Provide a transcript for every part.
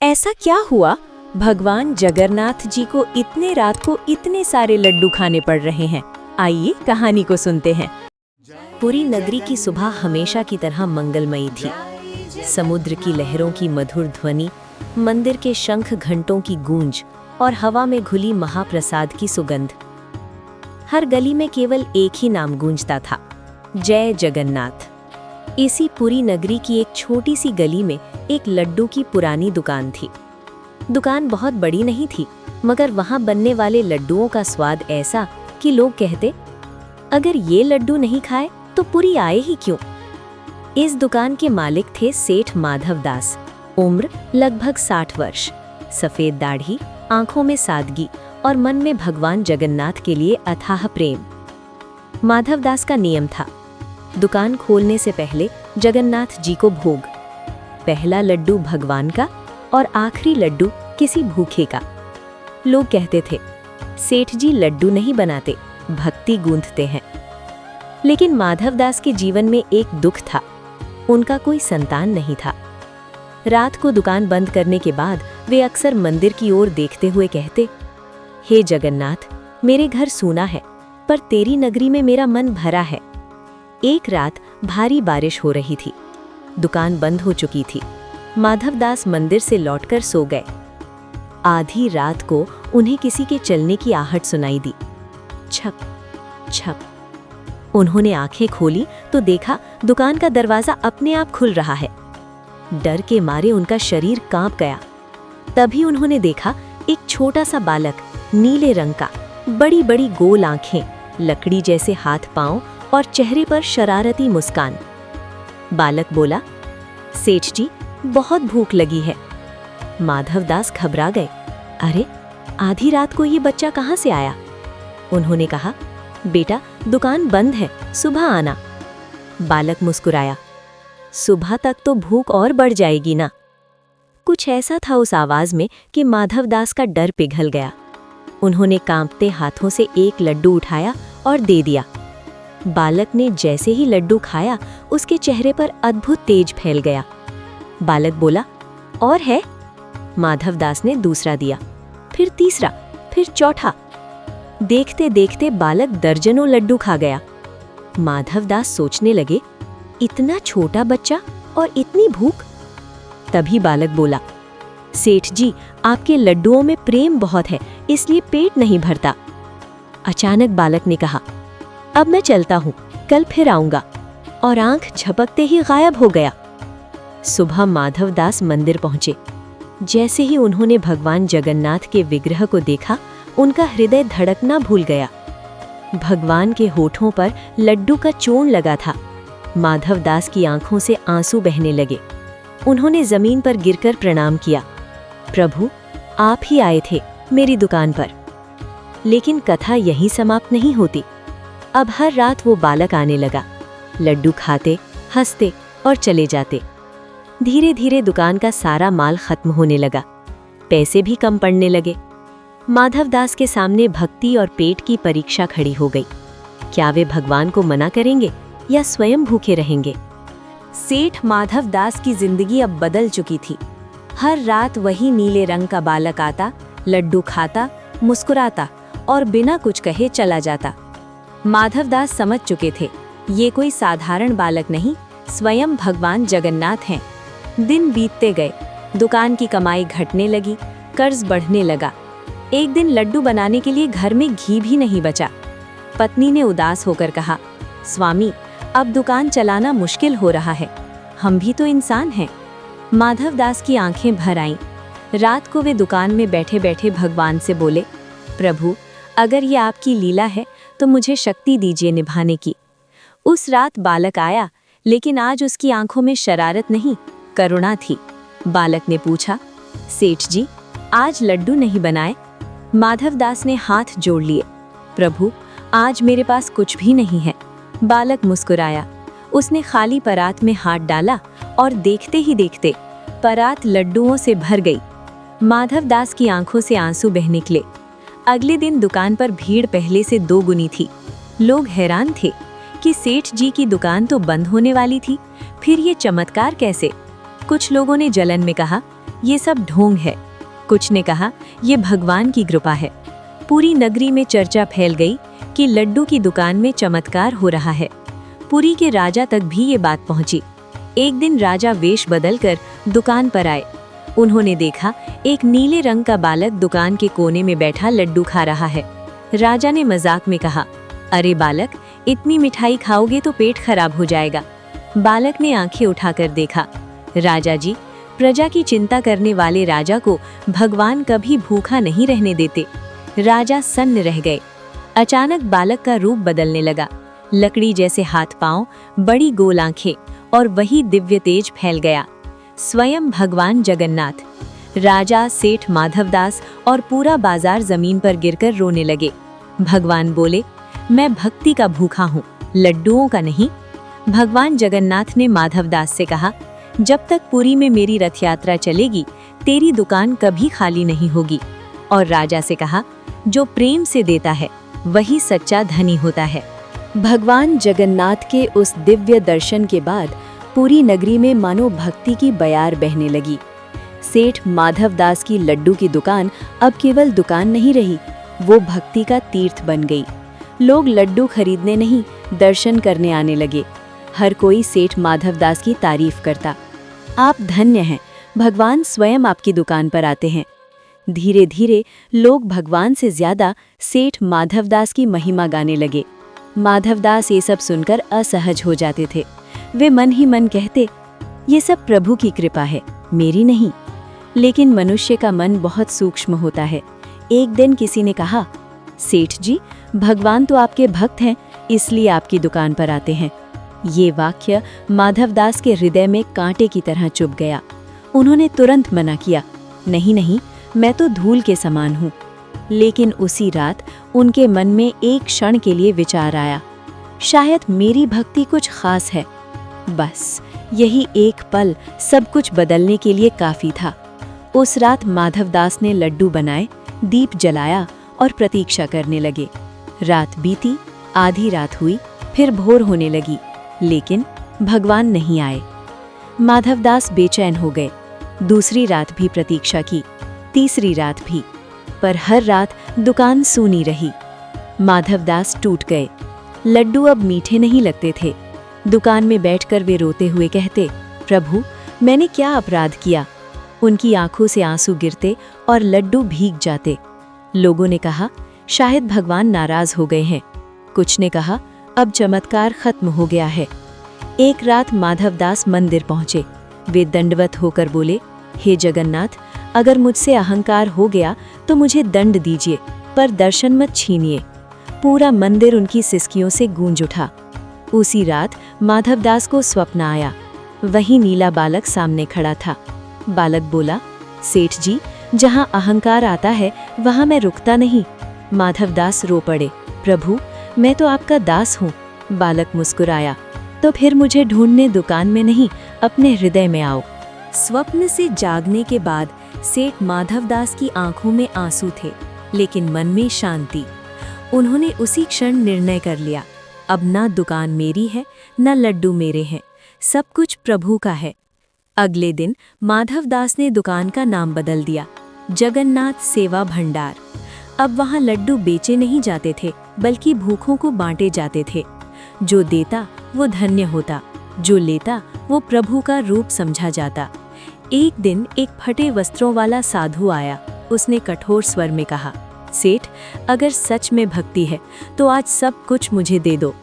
ऐसा क्या हुआ भगवान जगन्नाथ जी को इतने रात को इतने सारे लड्डू खाने पड़ रहे हैं? आइए कहानी को सुनते हैं। पूरी नगरी की सुबह हमेशा की तरह मंगलमयी थी। समुद्र की लहरों की मधुर ध्वनि, मंदिर के शंख घंटों की गूंज और हवा में घुली महाप्रसाद की सुगंध। हर गली में केवल एक ही नाम गूंजता था, जय जगन्नाथ। इसी पूरी नगरी की एक छोटी सी गली में एक लड्डू की पुरानी दुकान थी। दुकान बहुत बड़ी नहीं थी, मगर वहां बनने वाले लड्डुओं का स्वाद ऐसा कि लोग कहते, अगर ये लड्डू नहीं खाए तो पूरी आए ही क्यों। इस दुकान के मालिक थे सेठ माधव दास। उम्र लगभग 60 वर्ष, सफेद दाढ़ी, आंखों में सादगी और मन में भगवान जगन्नाथ के लिए अथाह प्रेम। माधव दास का नियम था, दुकान खोलने से पहले जगन्नाथ जी को भोग, पहला लड्डू भगवान का और आखिरी लड्डू किसी भूखे का। लोग कहते थे, सेठ जी लड्डू नहीं बनाते, भक्ति गूंथते हैं। लेकिन माधव दास के जीवन में एक दुख था, उनका कोई संतान नहीं था। रात को दुकान बंद करने के बाद वे अक्सर मंदिर की ओर देखते हुए कहते, हे जगन्नाथ, मेरे घर सूना है, पर तेरी नगरी में मेरा मन भरा है। एक रात भारी बारिश हो रही थी, दुकान बंद हो चुकी थी। माधव दास मंदिर से लौटकर सो गए। आधी रात को उन्हें किसी के चलने की आहट सुनाई दी, छप छप। उन्होंने आंखें खोली तो देखा दुकान का दरवाजा अपने आप खुल रहा है। डर के मारे उनका शरीर कांप गया। तभी उन्होंने देखा एक छोटा सा बालक, नीले रंग का, बड़ी बड़ी गोल आंखें, लकड़ी जैसे हाथ पांव और चेहरे पर शरारती मुस्कान। बालक बोला, सेठ जी, बहुत भूख लगी है। माधव दास घबरा गए। अरे, आधी रात को ये बच्चा कहाँ से आया? उन्होंने कहा, बेटा, दुकान बंद है, सुबह आना। बालक मुस्कुराया, सुबह तक तो भूख और बढ़ जाएगी ना। कुछ ऐसा था उस आवाज में कि माधव दास का डर पिघल गया। उन्होंने कांपते हाथों से एक लड्डू उठाया और दे दिया। बालक ने जैसे ही लड्डू खाया, उसके चेहरे पर अद्भुत तेज फैल गया। बालक बोला, और है? माधव दास ने दूसरा दिया, फिर तीसरा, फिर चौथा। देखते देखते बालक दर्जनों लड्डू खा गया। माधव दास सोचने लगे, इतना छोटा बच्चा और इतनी भूख। तभी बालक बोला, सेठ जी, आपके लड्डुओं में प्रेम बहुत है, इसलिए पेट नहीं भरता। अचानक बालक ने कहा, अब मैं चलता हूँ, कल फिर आऊंगा, और आंख झपकते ही गायब हो गया। सुबह माधव दास मंदिर पहुंचे। जैसे ही उन्होंने भगवान जगन्नाथ के विग्रह को देखा, उनका हृदय धड़कना भूल गया। भगवान के होठों पर लड्डू का चूर्ण लगा था। माधव दास की आंखों से आंसू बहने लगे। उन्होंने जमीन पर गिरकर प्रणाम किया, प्रभु, आप ही आए थे मेरी दुकान पर। लेकिन कथा यहीं समाप्त नहीं होती। अब हर रात वो बालक आने लगा, लड्डू खाते, हंसते और चले जाते। धीरे धीरे दुकान का सारा माल खत्म होने लगा, पैसे भी कम पड़ने लगे। माधव दास के सामने भक्ति और पेट की परीक्षा खड़ी हो गई। क्या वे भगवान को मना करेंगे या स्वयं भूखे रहेंगे? सेठ माधव दास की जिंदगी अब बदल चुकी थी। हर रात वही नीले रंग का बालक आता, लड्डू खाता, मुस्कुराता और बिना कुछ कहे चला जाता। माधव दास समझ चुके थे, ये कोई साधारण बालक नहीं, स्वयं भगवान जगन्नाथ हैं। दिन बीतते गए, दुकान की कमाई घटने लगी, कर्ज बढ़ने लगा। एक दिन लड्डू बनाने के लिए घर में घी भी नहीं बचा। पत्नी ने उदास होकर कहा, स्वामी, अब दुकान चलाना मुश्किल हो रहा है, हम भी तो इंसान हैं। माधव दास की आंखें भर आईं। रात को वे दुकान में बैठे बैठे भगवान से बोले, प्रभु, अगर ये आपकी लीला है तो मुझे शक्ति दीजिए निभाने की। उस रात बालक आया, लेकिन आज उसकी आंखों में शरारत नहीं, करुणा थी। बालक ने पूछा, सेठ जी, आज लड्डू नहीं बनाए? माधव दास ने हाथ जोड़ लिए, प्रभु, आज मेरे पास कुछ भी नहीं है। बालक मुस्कुराया। उसने खाली परात में हाथ डाला और देखते ही देखते परात लड्डुओं से भर गई। माधव दास की आंखों से आंसू बह निकले। अगले दिन दुकान पर भीड़ पहले से 2 गुनी थी। लोग हैरान थे कि सेठ जी की दुकान तो बंद होने वाली थी, फिर ये चमत्कार कैसे? कुछ लोगों ने जलन में कहा, ये सब ढोंग है। कुछ ने कहा, ये भगवान की कृपा है। पूरी नगरी में चर्चा फैल गई कि लड्डू की दुकान में चमत्कार हो रहा है। पुरी के राजा तक भी ये बात पहुंची। एक दिन राजा वेश बदलकर दुकान पर आए। उन्होंने देखा एक नीले रंग का बालक दुकान के कोने में बैठा लड्डू खा रहा है। राजा ने मजाक में कहा, अरे बालक, इतनी मिठाई खाओगे तो पेट खराब हो जाएगा। बालक ने आंखें उठाकर देखा। राजा जी, प्रजा की चिंता करने वाले राजा को भगवान कभी भूखा नहीं रहने देते। राजा सन्न रह गए। अचानक बालक का रूप बदलने लगा। लकड़ी जैसे हाथ पांव, बड़ी गोल आंखें और वही दिव्य तेज फैल गया, स्वयं भगवान जगन्नाथ। राजा, सेठ माधवदास और पूरा बाजार जमीन पर गिरकर रोने लगे। भगवान बोले, मैं भक्ति का भूखा हूँ, लड्डुओं का नहीं। भगवान जगन्नाथ ने माधवदास से कहा, जब तक पुरी में मेरी रथ यात्रा चलेगी, तेरी दुकान कभी खाली नहीं होगी। और राजा से कहा, जो प्रेम से देता है वही सच्चा धनी होता है। भगवान जगन्नाथ के उस दिव्य दर्शन के बाद पूरी नगरी में मानो भक्ति की बयार बहने लगी। सेठ माधवदास की लड्डू की दुकान अब केवल दुकान नहीं रही, वो भक्ति का तीर्थ बन गई। लोग लड्डू खरीदने नहीं, दर्शन करने आने लगे। हर कोई सेठ माधवदास की तारीफ करता। आप धन्य हैं, भगवान स्वयं आपकी दुकान पर आते हैं। धीरे धीरे लोग भगवान से ज्यादा सेठ माधवदास की महिमा गाने लगे। माधवदास ये सब सुनकर असहज हो जाते थे। वे मन ही मन कहते, ये सब प्रभु की कृपा है, मेरी नहीं। लेकिन मनुष्य का मन बहुत सूक्ष्म होता है। एक दिन किसी ने कहा, सेठ जी, भगवान तो आपके भक्त हैं, इसलिए आपकी दुकान पर आते हैं। ये वाक्य माधवदास के हृदय में कांटे की तरह चुभ गया। उन्होंने तुरंत मना किया, नहीं नहीं, मैं तो धूल के समान हूँ। लेकिन उसी रात उनके मन में एक क्षण के लिए विचार आया, शायद मेरी भक्ति कुछ खास है। बस यही एक पल सब कुछ बदलने के लिए काफी था। उस रात माधवदास ने लड्डू बनाए, दीप जलाया और प्रतीक्षा करने लगे। रात बीती, आधी रात हुई, फिर भोर होने लगी, लेकिन भगवान नहीं आए। माधवदास बेचैन हो गए। दूसरी रात भी प्रतीक्षा की, तीसरी रात भी, पर हर रात दुकान सूनी रही। माधवदास टूट गए। लड्डू अब मीठे नहीं लगते थे। दुकान में बैठकर वे रोते हुए कहते, प्रभु, मैंने क्या अपराध किया। उनकी आंखों से आंसू गिरते और लड्डू भीग जाते। लोगों ने कहा, शायद भगवान नाराज हो गए हैं। कुछ ने कहा, अब चमत्कार खत्म हो गया है। एक रात माधवदास मंदिर पहुंचे। वे दंडवत होकर बोले, हे जगन्नाथ, अगर मुझसे अहंकार हो गया तो मुझे दंड दीजिए, पर दर्शन मत छीनिए। पूरा मंदिर उनकी सिसकियों से गूंज उठा। उसी रात माधवदास को स्वप्न आया। वही नीला बालक सामने खड़ा था। बालक बोला, सेठ जी, जहां अहंकार आता है वहां मैं रुकता नहीं। माधवदास रो पड़े, प्रभु, मैं तो आपका दास हूँ। बालक मुस्कुराया, तो फिर मुझे ढूंढने दुकान में नहीं, अपने हृदय में आओ। स्वप्न से जागने के बाद सेठ माधवदास की आंखों में आंसू थे, लेकिन मन में शांति। उन्होंने उसी क्षण निर्णय कर लिया, अब ना दुकान मेरी है, ना लड्डू मेरे हैं, सब कुछ प्रभु का है। अगले दिन माधवदास ने दुकान का नाम बदल दिया, जगन्नाथ सेवा भंडार। अब वहाँ लड्डू बेचे नहीं जाते थे, बल्कि भूखों को बांटे जाते थे। जो देता वो धन्य होता, जो लेता वो प्रभु का रूप समझा जाता। एक दिन एक फटे वस्त्रों वाला साधु आया। उसने कठोर स्वर में कहा, सेठ, अगर सच में भक्ति है तो आज सब कुछ मुझे दे दो।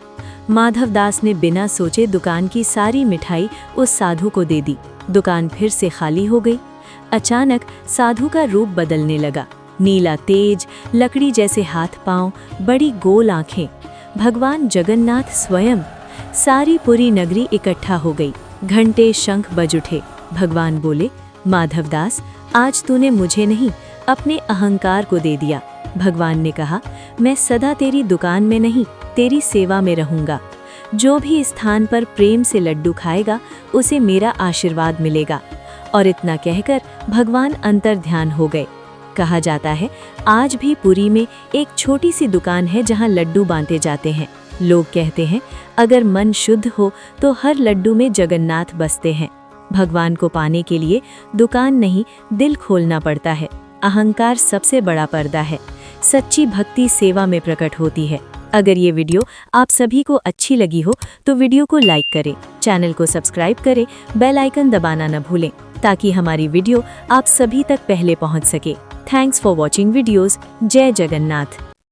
माधवदास ने बिना सोचे दुकान की सारी मिठाई उस साधु को दे दी। दुकान फिर से खाली हो गई। अचानक साधु का रूप बदलने लगा। नीला तेज, लकड़ी जैसे हाथ पांव, बड़ी गोल आंखें, भगवान जगन्नाथ स्वयं। सारी पूरी नगरी इकट्ठा हो गई। घंटे शंख बज उठे। भगवान बोले, माधवदास, आज तूने मुझे नहीं, अपने अहंकार को दे दिया। भगवान ने कहा, मैं सदा तेरी दुकान में नहीं, तेरी सेवा में रहूंगा। जो भी इस स्थान पर प्रेम से लड्डू खाएगा उसे मेरा आशीर्वाद मिलेगा। और इतना कहकर भगवान अंतर्ध्यान हो गए। कहा जाता है, आज भी पुरी में एक छोटी सी दुकान है जहां लड्डू बांटे जाते हैं। लोग कहते हैं, अगर मन शुद्ध हो तो हर लड्डू में जगन्नाथ बसते हैं। भगवान को पाने के लिए दुकान नहीं, दिल खोलना पड़ता है। अहंकार सबसे बड़ा पर्दा है। सच्ची भक्ति सेवा में प्रकट होती है। अगर ये वीडियो आप सभी को अच्छी लगी हो तो वीडियो को लाइक करें, चैनल को सब्सक्राइब करें, बेल आइकन दबाना न भूलें ताकि हमारी वीडियो आप सभी तक पहले पहुंच सके। Thanks for watching videos. जय जगन्नाथ।